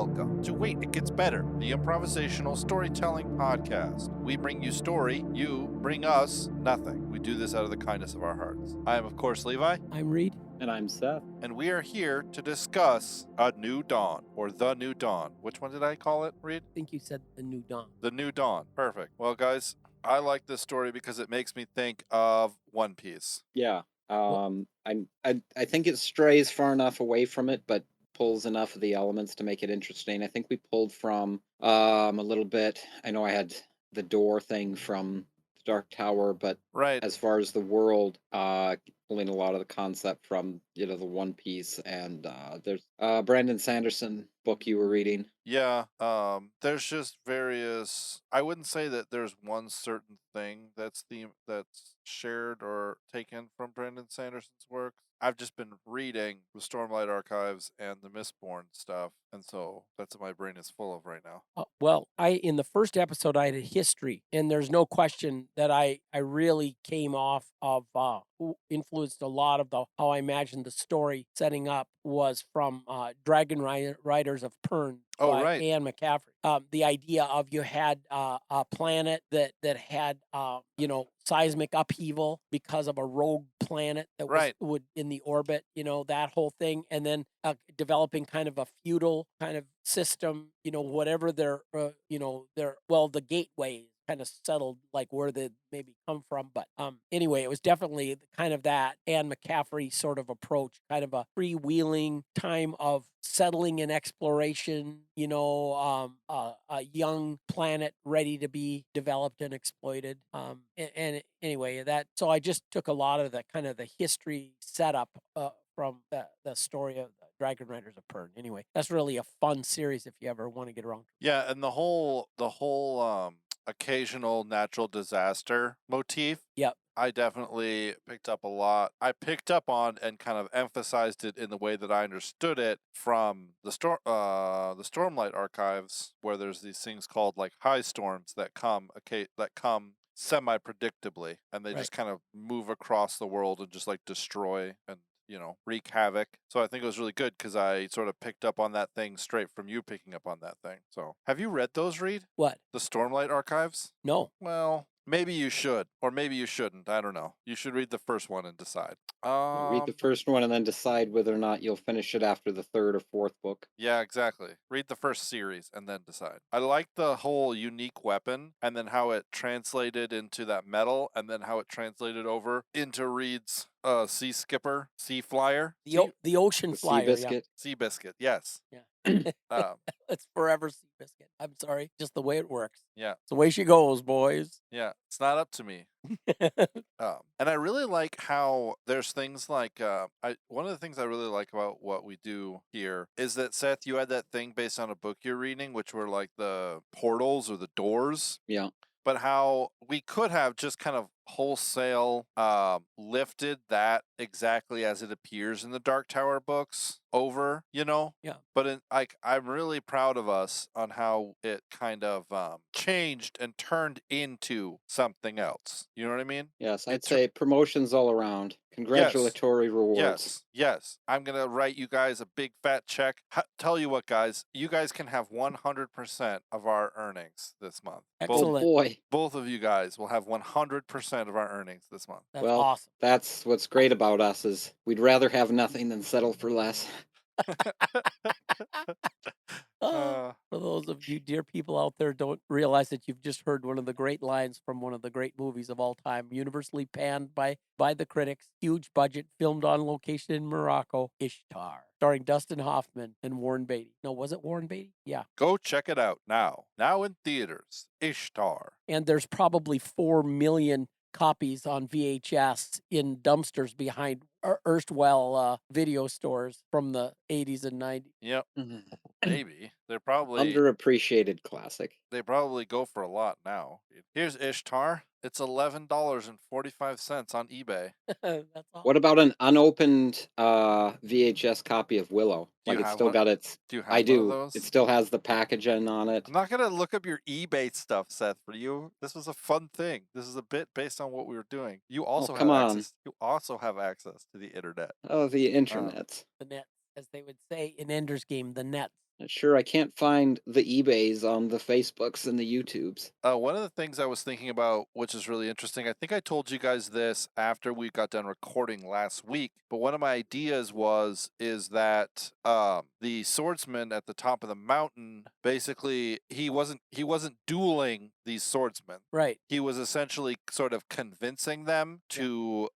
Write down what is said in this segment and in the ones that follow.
welcome to Wait, It Gets Better, the improvisational storytelling podcast. We bring you story, you bring us nothing. We do this out of the kindness of our hearts. I am, of course, Levi. I'm Reed. And I'm Seth. And we are here to discuss A New Dawn, or The New Dawn. Which one did I call it, Reed? I think you said The New Dawn. The New Dawn. Perfect. Well, guys, I like this story because it makes me think of One Piece. Yeah. I think it strays far enough away from it, but pulls enough of the elements to make it interesting. I think we pulled from a little bit. I know I had the door thing from the Dark Tower, but Right. as far as the world, pulling a lot of the concept from the One Piece, and there's Brandon Sanderson book you were reading. Yeah, there's just various. I wouldn't say that there's one certain thing that's shared or taken from Brandon Sanderson's work. I've just been reading the Stormlight Archives and the Mistborn stuff, and so that's what my brain is full of right now. Well, in the first episode, I had a history, and there's no question that I really came off of who influenced a lot of how I imagined the story setting up was from Dragonriders of Pern. Oh, by right. Anne McCaffrey. The idea of you had a planet that had seismic upheaval because of a rogue planet that would in the orbit, that whole thing, and then developing kind of a feudal kind of system, whatever the gateways kind of settled like where they maybe come from. But anyway, it was definitely kind of that Anne McCaffrey sort of approach, kind of a freewheeling time of settling and exploration, a young planet ready to be developed and exploited. And anyway, so I just took a lot of the kind of the history setup from the story of the Dragonriders of Pern. Anyway, that's really a fun series if you ever want to get around. Yeah, and the whole occasional natural disaster motif. Yep. I definitely picked up a lot. I picked up on and kind of emphasized it in the way that I understood it from the Stormlight Archives, where there's these things called like high storms that come semi-predictably, and they just kind of move across the world and just like destroy and wreak havoc. So I think it was really good because I sort of picked up on that thing straight from you picking up on that thing. So have you read those, Reed? What? The Stormlight Archives? No. Well, maybe you should, or maybe you shouldn't. I don't know. You should read the first one and decide. Read the first one and then decide whether or not you'll finish it after the third or fourth book. Yeah, exactly. Read the first series and then decide. I like the whole unique weapon and then how it translated into that metal and then how it translated over into Reed's sea skipper, sea flyer. The ocean flyer. Seabiscuit. Yeah. Seabiscuit, yes. Yeah. It's forever Seabiscuit. I'm sorry. Just the way it works. Yeah. It's the way she goes, boys. Yeah. It's not up to me. And I really like how there's things like one of the things I really like about what we do here is that, Seth, you had that thing based on a book you're reading, which were like the portals or the doors. Yeah. But how we could have just kind of wholesale lifted that exactly as it appears in the Dark Tower books over, Yeah. But I'm really proud of us on how it kind of changed and turned into something else. You know what I mean? Yes, I'd say promotions all around. Congratulatory rewards. Yes. I'm going to write you guys a big fat check. Tell you what, guys, you guys can have 100% of our earnings this month. Excellent. Oh, boy. Both of you guys will have 100% of our earnings this month. That's awesome. That's what's great about us is we'd rather have nothing than settle for less. For those of you dear people out there don't realize that you've just heard one of the great lines from one of the great movies of all time, universally panned by the critics, huge budget, filmed on location in Morocco, Ishtar, starring Dustin Hoffman and Warren Beatty. No, was it Warren Beatty? Yeah. Go check it out now in theaters. Ishtar. And there's probably 4 million copies on VHS in dumpsters behind erstwhile video stores from the 80s and 90s. Yep. Maybe. They're probably underappreciated classic. They probably go for a lot now. Here's Ishtar. It's $11.45 on eBay. That's awesome. What about an unopened VHS copy of Willow? Do you Like it's have still one? got its. Do you have I one do. of those? It still has the packaging on it. I'm not gonna look up your eBay stuff, Seth. For you, this was a fun thing. This is a bit based on what we were doing. You also come on. access. You also have access to the internet. Oh, the internet. The nets, as they would say in Ender's Game, the nets. Sure, I can't find the eBays on the Facebooks and the YouTubes. One of the things I was thinking about, which is really interesting, I think I told you guys this after we got done recording last week, but one of my ideas is that the swordsman at the top of the mountain, basically he wasn't dueling these swordsmen. Right. He was essentially sort of convincing them to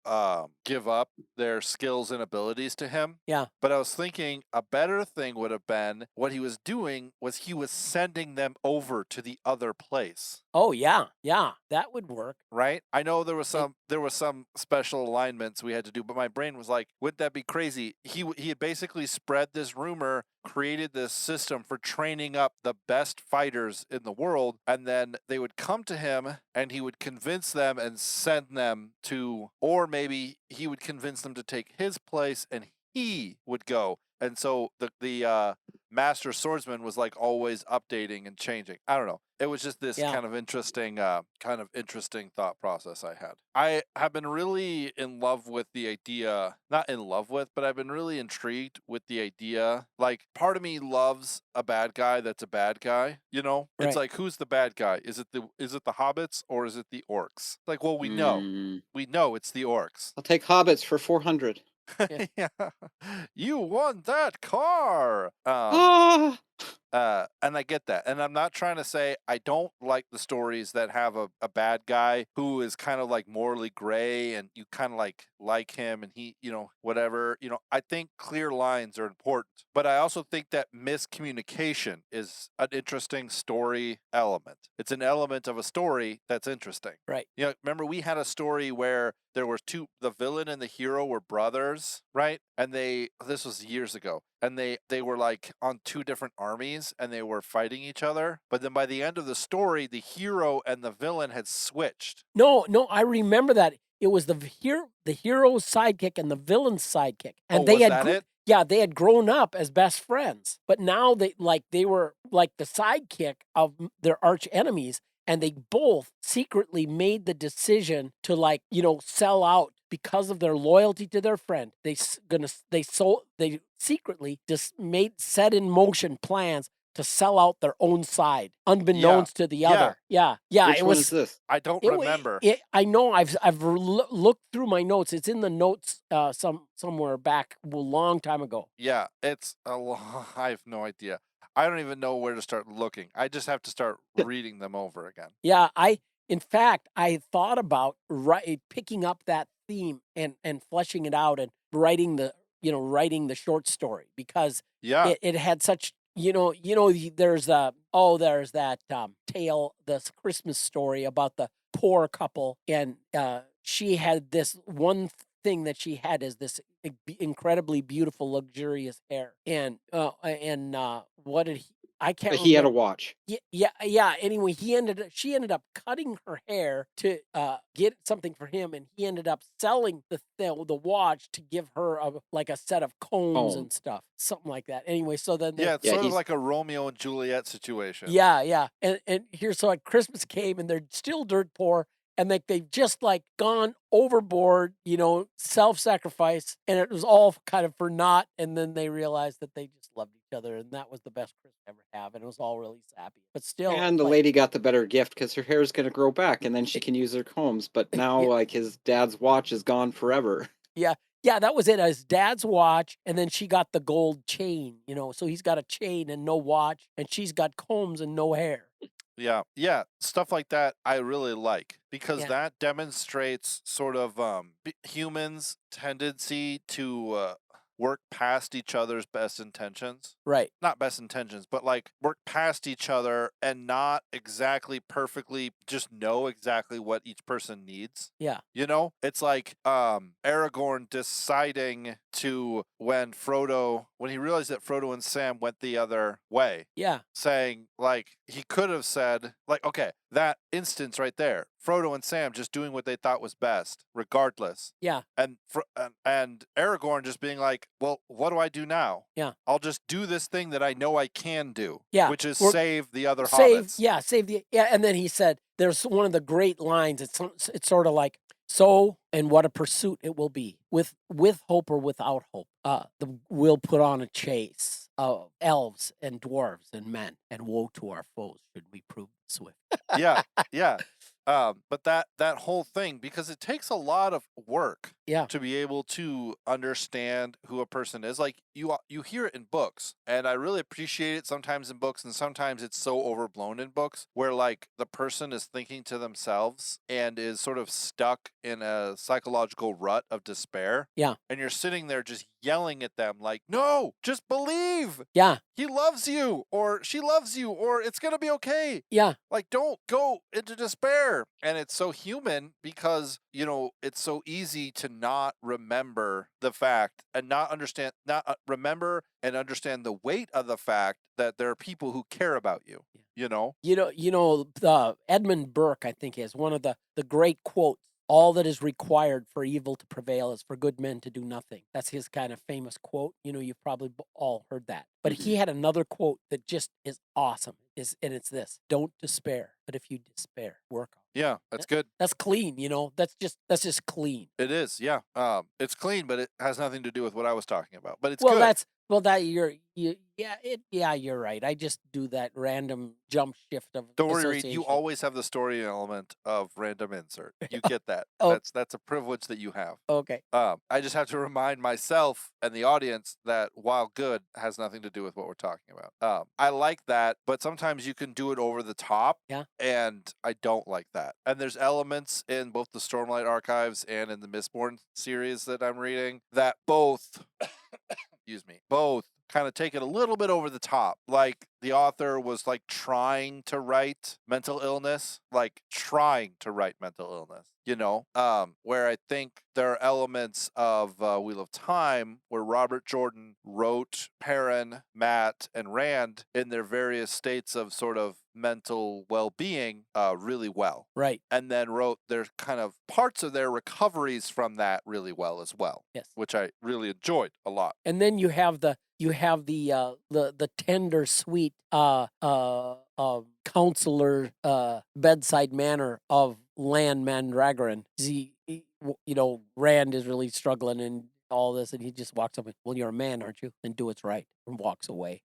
give up their skills and abilities to him. Yeah. But I was thinking a better thing would have been what he was doing was he was sending them over to the other place. Oh yeah, that would work. Right? I know there was some special alignments we had to do, but my brain was like, wouldn't that be crazy? He had basically spread this rumor, created this system for training up the best fighters in the world, and then they would come to him and he would convince them and send them to, or maybe he would convince them to take his place and he would go. And so the master swordsman was like always updating and changing. I don't know. It was just this kind of interesting thought process I had. I have been really in love with the idea, not in love with, but I've been really intrigued with the idea. Like, part of me loves a bad guy that's a bad guy, you know? Right. It's like, who's the bad guy? Is it the hobbits or is it the orcs? Like, well, we know it's the orcs. I'll take hobbits for 400. Yeah. You won that car. And I get that. And I'm not trying to say I don't like the stories that have a bad guy who is kind of like morally gray and you kind of like him and he, you know, whatever. You know, I think clear lines are important. But I also think that miscommunication is an interesting story element. It's an element of a story that's interesting. Right. You know, remember we had a story where there were the villain and the hero were brothers, right? And this was years ago. And they were like on two different armies and they were fighting each other. But then by the end of the story, the hero and the villain had switched. No, I remember that. It was the hero's sidekick and the villain's sidekick. And was that it? Yeah, they had grown up as best friends. But now they were like the sidekick of their arch enemies. And they both secretly made the decision to sell out because of their loyalty to their friend. They secretly just set in motion plans to sell out their own side, unbeknownst to the other. Yeah. Which one is this? I don't remember. I know. I've looked through my notes. It's in the notes somewhere back a long time ago. Yeah, it's a long. I have no idea. I don't even know where to start looking. I just have to start reading them over again. Yeah, in fact, I thought about picking up that theme and fleshing it out and writing the short story because it had such there's that tale, this Christmas story about the poor couple, and she had this one thing that she had is this incredibly beautiful, luxurious hair, and what did he? I can't. But he had a watch. Yeah. Anyway, she ended up cutting her hair to get something for him, and he ended up selling the watch to give her a set of combs and stuff, something like that. Anyway, so then it's sort of like a Romeo and Juliet situation. Yeah, and here, so at Christmas came, and they're still dirt poor. And they've just gone overboard, self-sacrifice, and it was all kind of for naught. And then they realized that they just loved each other, and that was the best Christmas ever have. And it was all really sappy, but still. And the lady got the better gift because her hair is going to grow back, and then she can use her combs. But now, his dad's watch is gone forever. Yeah, that was it. His dad's watch, and then she got the gold chain. So he's got a chain and no watch, and she's got combs and no hair. Yeah, stuff like that I really like because that demonstrates sort of humans' tendency to work past each other's best intentions. Right. Not best intentions, but work past each other and not exactly perfectly just know exactly what each person needs. Yeah. It's like Aragorn deciding to, when he realized that Frodo and Sam went the other way. Yeah. Saying, he could have said, okay, that instance right there, Frodo and Sam just doing what they thought was best, regardless. Yeah. And Aragorn just being like, well, what do I do now? Yeah. I'll just do this thing that I know I can do. Yeah. Which is save the other hobbits. Save the. Yeah. And then he said, there's one of the great lines. It's sort of like, So, and what a pursuit it will be, with hope or without hope. We'll put on a chase of elves and dwarves and men, and woe to our foes should we prove swift. Yeah, yeah. But that whole thing, because it takes a lot of work to be able to understand who a person is. Like you hear it in books, and I really appreciate it sometimes in books, and sometimes it's so overblown in books where like the person is thinking to themselves and is sort of stuck in a psychological rut of despair. Yeah. And you're sitting there just yelling at them like, no, just believe. Yeah. He loves you, or she loves you, or it's going to be okay. Yeah. Like, don't go into despair. And it's so human because, it's so easy to not remember the fact and not remember and understand the weight of the fact that there are people who care about you, Edmund Burke, I think, has one of the great quotes. All that is required for evil to prevail is for good men to do nothing. That's his kind of famous quote. You've probably all heard that. But he had another quote that just is awesome. And it's this: don't despair, but if you despair, work on it. Yeah, that's good. That's clean, That's just clean. It is, yeah. It's clean, but it has nothing to do with what I was talking about. But it's good. You're right. I just do that random jump shift of Don't worry, Reed, you always have the story element of random insert. You get that. That's a privilege that you have. Okay. I just have to remind myself and the audience that while good has nothing to do with what we're talking about. I like that, but sometimes you can do it over the top. Yeah. And I don't like that. And there's elements in both the Stormlight Archives and in the Mistborn series that I'm reading that both both kind of take it a little bit over the top. Like the author was like trying to write mental illness, where I think there are elements of Wheel of Time where Robert Jordan wrote Perrin, Matt, and Rand in their various states of sort of mental well-being really well. Right. And then wrote their kind of parts of their recoveries from that really well as well. Yes. Which I really enjoyed a lot. And then you have the tender, sweet counselor bedside manner of Lan Mandragoran. Rand is really struggling and all this, and he just walks up and, well, you're a man, aren't you? Then do what's right, and walks away.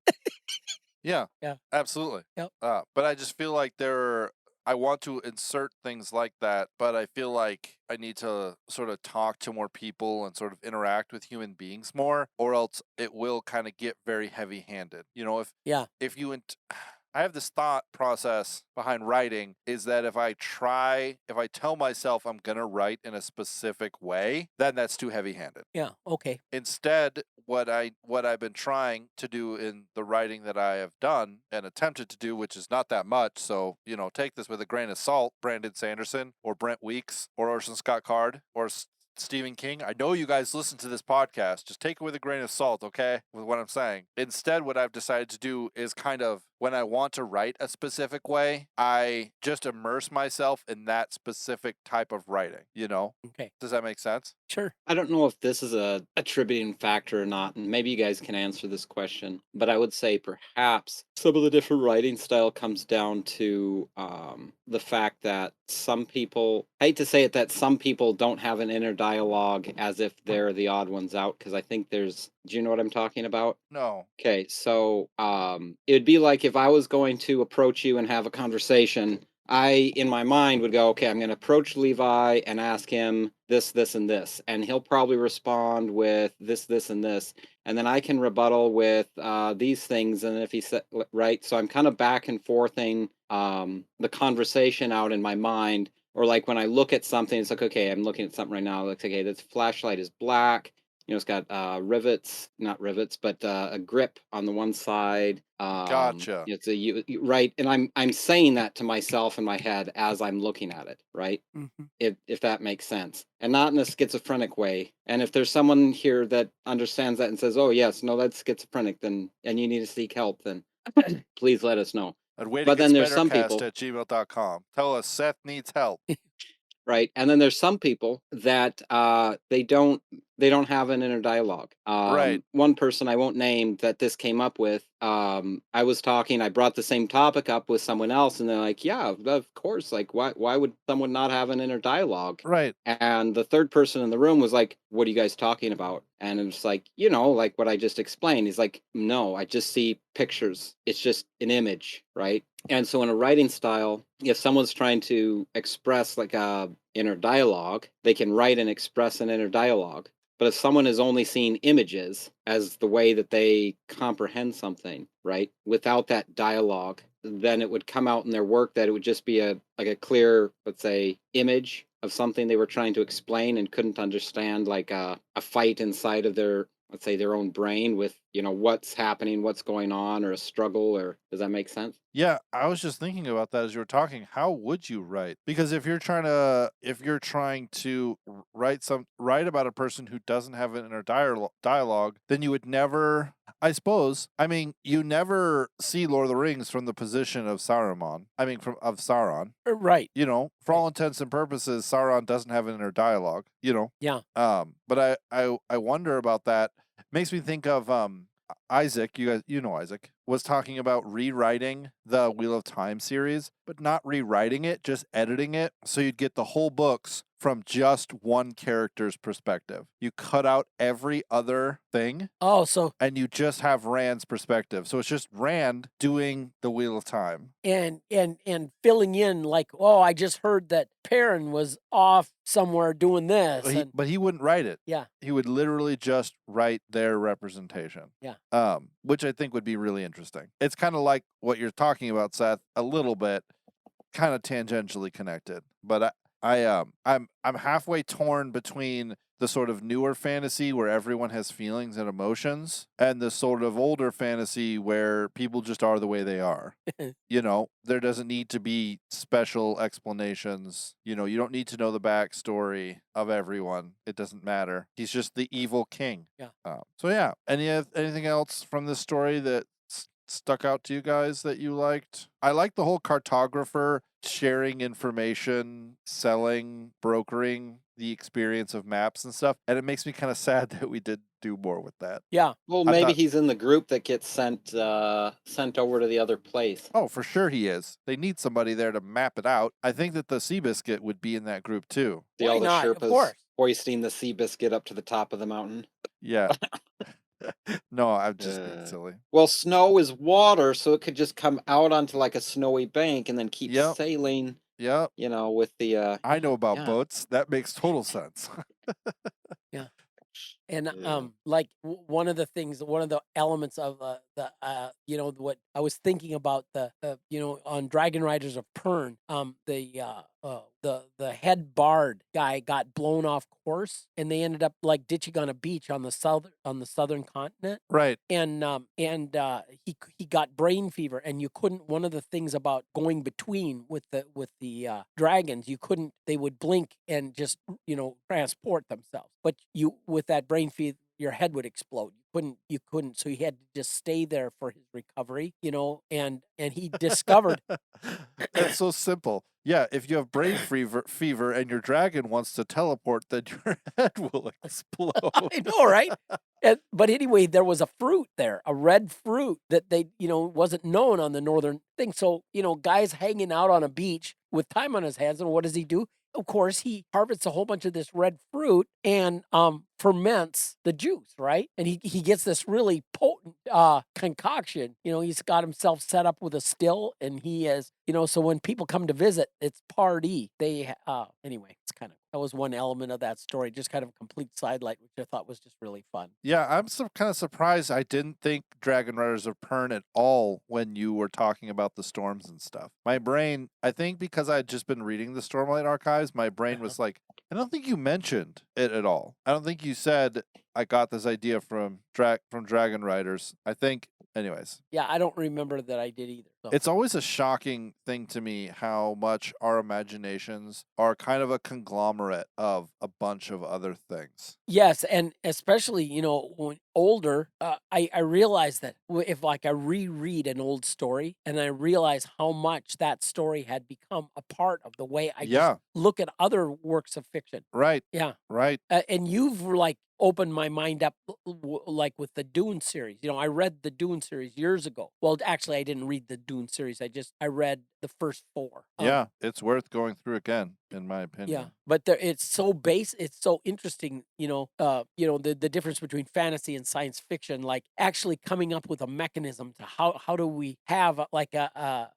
Yeah, Yeah, absolutely. Yep. But I just feel like I want to insert things like that, but I feel like I need to sort of talk to more people and sort of interact with human beings more, or else it will kind of get very heavy-handed. If you I have this thought process behind writing is that if I tell myself I'm going to write in a specific way, then that's too heavy-handed. Yeah, okay. Instead, what I've been trying to do in the writing that I have done and attempted to do, which is not that much, so, take this with a grain of salt, Brandon Sanderson or Brent Weeks or Orson Scott Card or Stephen King. I know you guys listen to this podcast. Just take it with a grain of salt, okay? With what I'm saying. Instead, what I've decided to do is kind of, when I want to write a specific way, I just immerse myself in that specific type of writing, Okay. Does that make sense? Sure. I don't know if this is a attributing factor or not, and maybe you guys can answer this question, but I would say perhaps some of the different writing style comes down to the fact that some people, I hate to say it, that some people don't have an inner dialogue as if they're the odd ones out, because I think do you know what I'm talking about? No. Okay, so it would be like if I was going to approach you and have a conversation, I, in my mind, would go, okay, I'm going to approach Levi and ask him this, this, and this. And he'll probably respond with this, this, and this. And then I can rebuttal with these things. And if he said, right, so I'm kind of back and forthing the conversation out in my mind. Or like when I look at something, it's like, okay, I'm looking at something right now. It looks like, okay, this flashlight is black. It's got not rivets, but a grip on the one side. Gotcha. It's right, and I'm saying that to myself in my head as I'm looking at it, right? Mm-hmm. If that makes sense, and not in a schizophrenic way. And if there's someone here that understands that and says, "Oh yes, no, that's schizophrenic," then and you need to seek help, then please let us know. But then there's some people at gmail.com. Tell us Seth needs help. Right. And then there's some people that they don't have an inner dialogue. Right. One person I won't name that this came up with, I was talking, I brought the same topic up with someone else, and they're like, "Yeah, of course. Like, why would someone not have an inner dialogue?" Right. And the third person in the room was like, "What are you guys talking about?" And it's like, like what I just explained. He's like, "No, I just see pictures. It's just an image, right?" And so in a writing style, if someone's trying to express like a inner dialogue, they can write and express an inner dialogue. But if someone is only seeing images as the way that they comprehend something, right, without that dialogue, then it would come out in their work that it would just be a clear, let's say, image of something they were trying to explain and couldn't understand, like a fight inside of their, let's say, their own brain with, what's happening, what's going on, or a struggle, or does that make sense? Yeah, I was just thinking about that as you were talking. How would you write? Because if you're trying to write about a person who doesn't have an inner dialogue, then you would never, I suppose, I mean, you never see Lord of the Rings from the position of Saruman. I mean, of Sauron. Right. For all intents and purposes, Sauron doesn't have an inner dialogue, Yeah. But I wonder about that. Makes me think of Isaac, you know Isaac, was talking about rewriting the Wheel of Time series, but not rewriting it, just editing it, so you'd get the whole books from just one character's perspective. You cut out every other thing. Oh, so and you just have Rand's perspective. So it's just Rand doing the Wheel of Time. And filling in like, oh, I just heard that Perrin was off somewhere doing this. But he wouldn't write it. Yeah. He would literally just write their representation. Yeah. Which I think would be really interesting. It's kind of like what you're talking about, Seth, a little bit, kind of tangentially connected. But I'm halfway torn between the sort of newer fantasy where everyone has feelings and emotions and the sort of older fantasy where people just are the way they are. There doesn't need to be special explanations. You don't need to know the backstory of everyone. It doesn't matter. He's just the evil king. Yeah. So yeah, anything else from this story that stuck out to you guys that you liked? I like the whole cartographer sharing information, selling, brokering the experience of maps and stuff, and it makes me kind of sad that we did do more with that. Yeah. Well, maybe he's in the group that gets sent over to the other place. Oh, for sure he is. They need somebody there to map it out. I think that the Seabiscuit would be in that group too. Why not? Of course. Hoisting the Seabiscuit up to the top of the mountain. Yeah. No, I'm just being silly. Well, snow is water, so it could just come out onto like a snowy bank and then keep sailing. Yep. With the I know about boats. That makes total sense. Yeah. And like one of the elements of what I was thinking about on Dragonriders of Pern, the head bard guy got blown off course, and they ended up like ditching on a beach on the southern continent. Right. And he got brain fever, and you couldn't. One of the things about going between with the dragons, they would blink and just transport themselves, but with that brain fever, your head would explode. You couldn't, so he had to just stay there for his recovery, and he discovered. It's so simple. Yeah, if you have brain fever and your dragon wants to teleport, then your head will explode. I know, right? But anyway, there was a fruit there, a red fruit that they, wasn't known on the northern thing. So, guys hanging out on a beach with time on his hands, and what does he do? Of course, he harvests a whole bunch of this red fruit and ferments the juice, right? And he gets this really potent concoction. He's got himself set up with a still, and he is, so when people come to visit, it's party. They anyway, that was one element of that story, just kind of a complete sidelight, which I thought was just really fun. Yeah, I'm kind of surprised I didn't think Dragonriders of Pern at all when you were talking about the storms and stuff. My brain, I think because I had just been reading the Stormlight Archives, my brain was like, I don't think you mentioned it at all. I don't think you said I got this idea from Dragonriders. I think, anyways. Yeah, I don't remember that I did either. So. It's always a shocking thing to me how much our imaginations are kind of a conglomerate of a bunch of other things. Yes, and especially, when older, I realized that if like I reread an old story and I realize how much that story had become a part of the way I just look at other works of fiction. Right. Yeah. Right. And you've like opened my mind up like with the Dune series. I read the Dune series years ago. Well, actually I didn't read the Dune series. I read the first 4. Yeah, it's worth going through again, in my opinion. Yeah, but it's so it's so interesting, the difference between fantasy and science fiction, like actually coming up with a mechanism to how do we have like a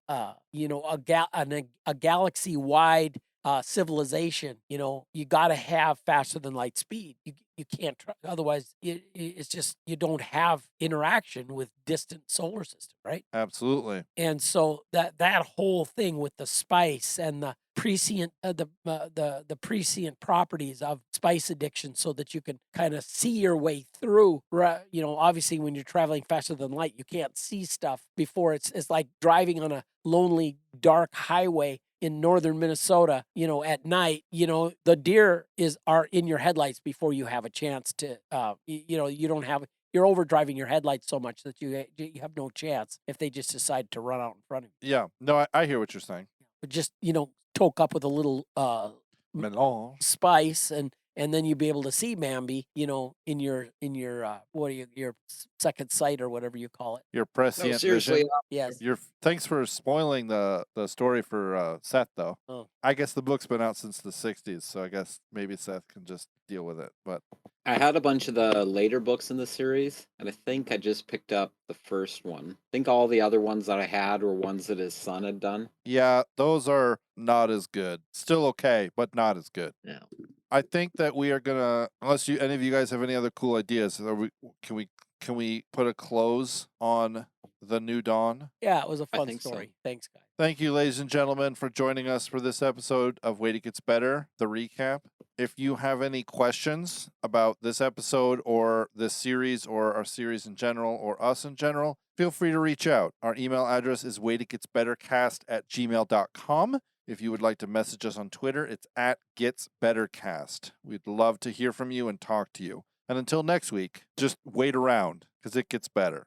galaxy wide civilization. You got to have faster than light speed. You can't otherwise it's just you don't have interaction with distant solar system, right? Absolutely. And so that whole thing with the spice and the prescient the prescient properties of spice addiction, so that you can kind of see your way through. Obviously when you're traveling faster than light, you can't see stuff before. It's like driving on a lonely dark highway in northern Minnesota, at night. The deer are in your headlights before you have a chance to you don't have you're overdriving your headlights so much that you have no chance if they just decide to run out in front of you. Yeah. No, I hear what you're saying. But just, toke up with a little Melange. spice, and then you'd be able to see Mambi, in your your second sight or whatever you call it. Your prescient seriously, vision. Yes. Thanks for spoiling the story for Seth, though. Oh. I guess the book's been out since the 60s, so I guess maybe Seth can just deal with it. But I had a bunch of the later books in the series, and I think I just picked up the first one. I think all the other ones that I had were ones that his son had done. yeah, those are not as good. Still okay, but not as good. Yeah. I think that we are gonna, unless any of you guys have any other cool ideas, can we put a close on the New Dawn? Yeah, it was a I fun think so. story. Thanks, guys. Thank you, ladies and gentlemen, for joining us for this episode of Wait It Gets Better, the recap. If you have any questions about this episode or this series or our series in general or us in general, feel free to reach out. Our email address is waititgetsbettercast@gmail.com. If you would like to message us on Twitter, it's @getsbettercast. We'd love to hear from you and talk to you. And until next week, just wait around, because it gets better.